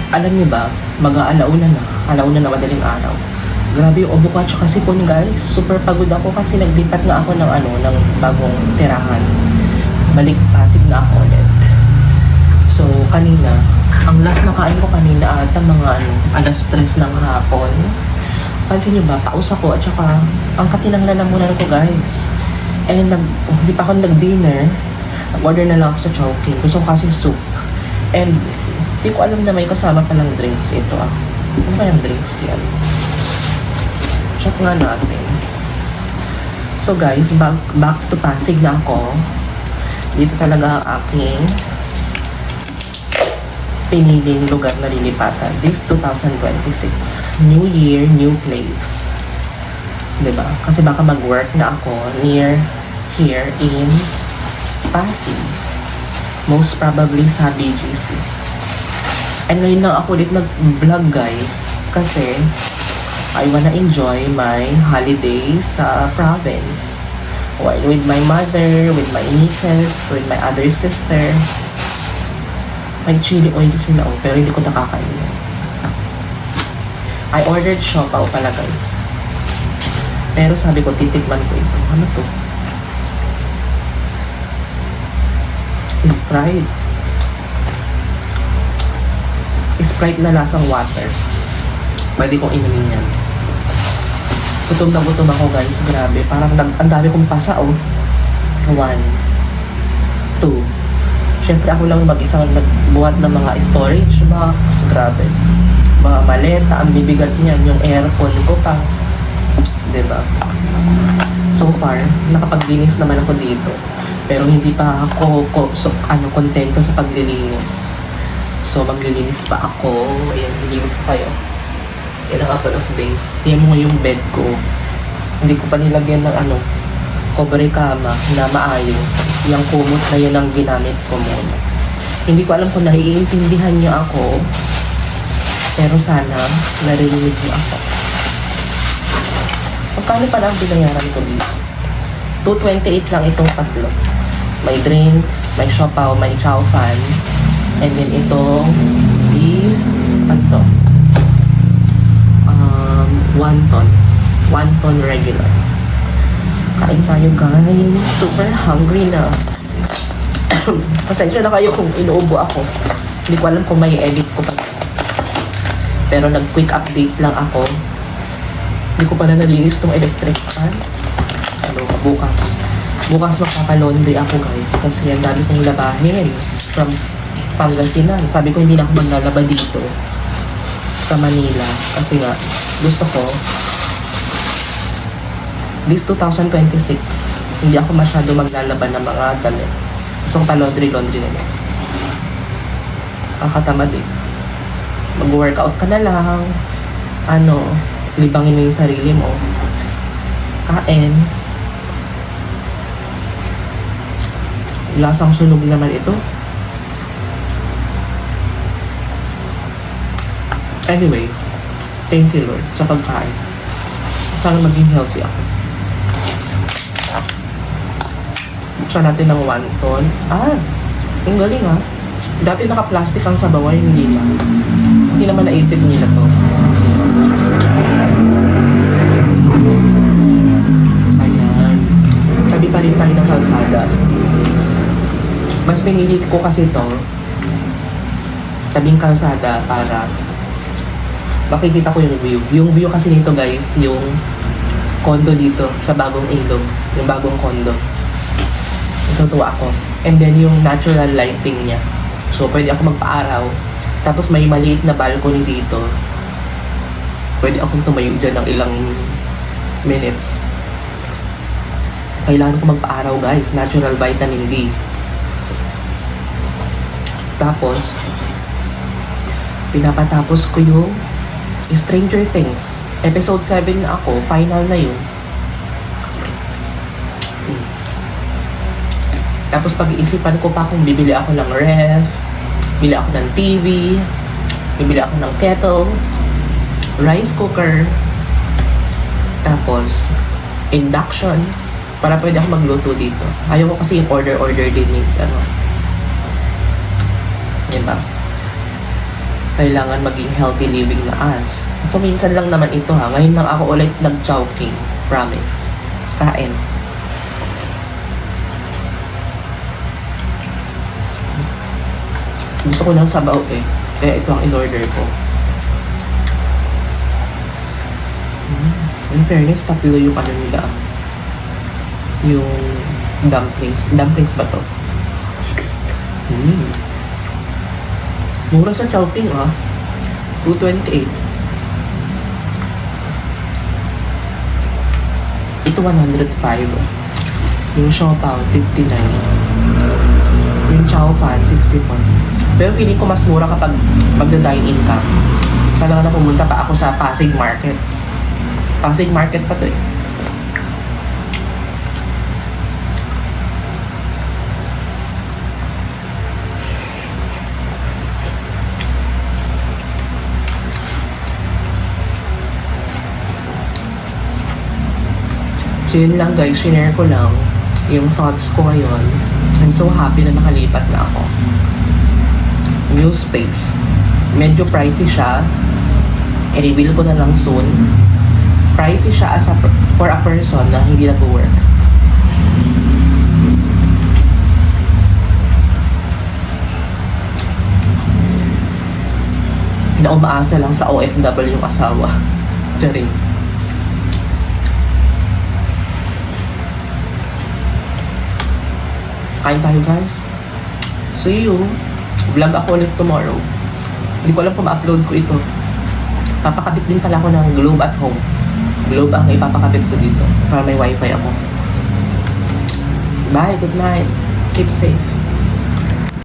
Alam niyo ba, alauna na madaling araw. Grabe yung ubo ko at saka sipon guys. Super pagod ako kasi naglipat nga ako ng bagong tirahan. Balik Pasig na ako ulit. So, kanina, ang last na kain ko kanina ata mga alas 3 ng hapon. Pansin niyo ba, paus ako at saka ang katinanglan muna ko guys. And hindi pa ako nag-dinner. Nag-order na lang ako sa Chowking. Gusto ko kasi soup. And hindi ko alam na may kasama palang drinks ito ah. Ano ba yung drinks yan? Check nga natin. So guys, back to Pasig na ako. Dito talaga ang aking piniling lugar na lilipatan. This 2026. New year, new place. Diba? Kasi baka mag-work na ako near here in Pasig. Most probably sa BGC. And ngayon lang ako ulit nag-vlog guys. Kasi I wanna enjoy my holiday sa province. While with my mother, with my nieces, with my other sister. May chili oil sila pero hindi ko nakakain. I ordered siopaw pala guys. Pero sabi ko titikman ko ito. Ano to? Sprite na lasang water. Pwede kong inumin yan. Gutom na gutom ako guys. Grabe. Parang ang dami kong pasa oh. 1, 2. Siyempre ako lang mag-isang nagbuhat ng mga storage box. Grabe. Mga maleta. Ang bibigat niyan. Yung aircon ko pa. Diba? So far, nakapag-linis naman ako dito. Pero hindi pa ako kontento sa paglilinis. So, maglilinis pa ako. Ayan, nililit ko kayo. In a couple of days. Tingnan mo yung bed ko. Hindi ko pa nilagyan ng cover kama na maayos. Yung kumot na yun ang ginamit ko muna. Hindi ko alam kung naiintindihan niyo ako. Pero sana, narinig niyo ako. Magkano pa lang binayaran ko dito? 228 lang itong tatlo. May drinks, may siopaw, may chow fan. And then itong beef, wonton regular. Kain tayo guys. Super hungry na. Pasensya na kayo kung inuubo ako. Hindi ko alam kung may edit ko pa. Pero nag-quick update lang ako. Hindi ko pala nalinis tong electric fan. Bukas magpapalaundry ako guys. Kasi ang dami kong labahin. From Pangasinan. Sabi ko hindi na ako maglalaba dito sa Manila. Kasi nga, gusto ko this 2026, hindi ako masyado maglalaba ng mga damit. Gusto ko pa laundry na lang. Kakatamad eh. Mag-workout ka na lang. Libangin mo yung sarili mo. Kain. Lasang sunog naman ito. Anyway, thank you Lord sa pagkain. Sana maging healthy ako. Buksan natin ng wonton. Ang galing Dati naka-plastic ang sabaway, hindi na. Hindi naman naisip nila to. Ayan. Sabi pa rin tayo ng kalsada. Mas pinili ko kasi to tabing kalsada para makikita ko yung view. Yung view kasi nito guys, yung condo dito sa bagong ilog. Yung bagong condo. Natutuwa ako. And then yung natural lighting niya. So pwede ako magpa-araw. Tapos may maliit na balcony dito. Pwede akong tumayo dyan ng ilang minutes. Kailangan ko magpa-araw guys. Natural vitamin D. Tapos pinapatapos ko yung Stranger Things. Episode 7 na ako. Final na yun. Tapos pag-iisipan ko pa kung bibili ako ng ref, bibili ako ng TV, bibili ako ng kettle, rice cooker, tapos induction, para pwede ako magluto dito. Ayaw ko kasi yung order din means diba? kailangan maging healthy living na us. Ito minsan lang naman ito ha. Ngayon lang ako ulit nag-chowking. Promise. Kain. Gusto ko ng sabaw eh. Kaya ito ang in-order ko. In fairness, tatlo yung ano nila. Yung dumplings. Dumplings ba to? Mura sa Chowking ah. 228. Ito 105. Yung siopaw 59. Yung chow fan 64. Pero feeling ko mas mura kapag magda-dine-in ka. Kailangan na pumunta pa ako sa Pasig Market. Pasig Market pa to eh. So yun lang guys, share ko lang yung thoughts ko ngayon. I'm so happy na nakalipat na ako. New space. Medyo pricey siya. I-reveal ko na lang soon. Pricey siya as for a person na hindi nag-work. Na umaasa lang sa OFW yung asawa. Charing. Kain tayo guys. See you. Vlog ako ulit tomorrow. Hindi ko alam kung ma-upload ko ito. Papakabit din pala ako ng Globe at home. Globe ang ipapakabit ko dito para may wifi ako. Bye, good night. Keep safe.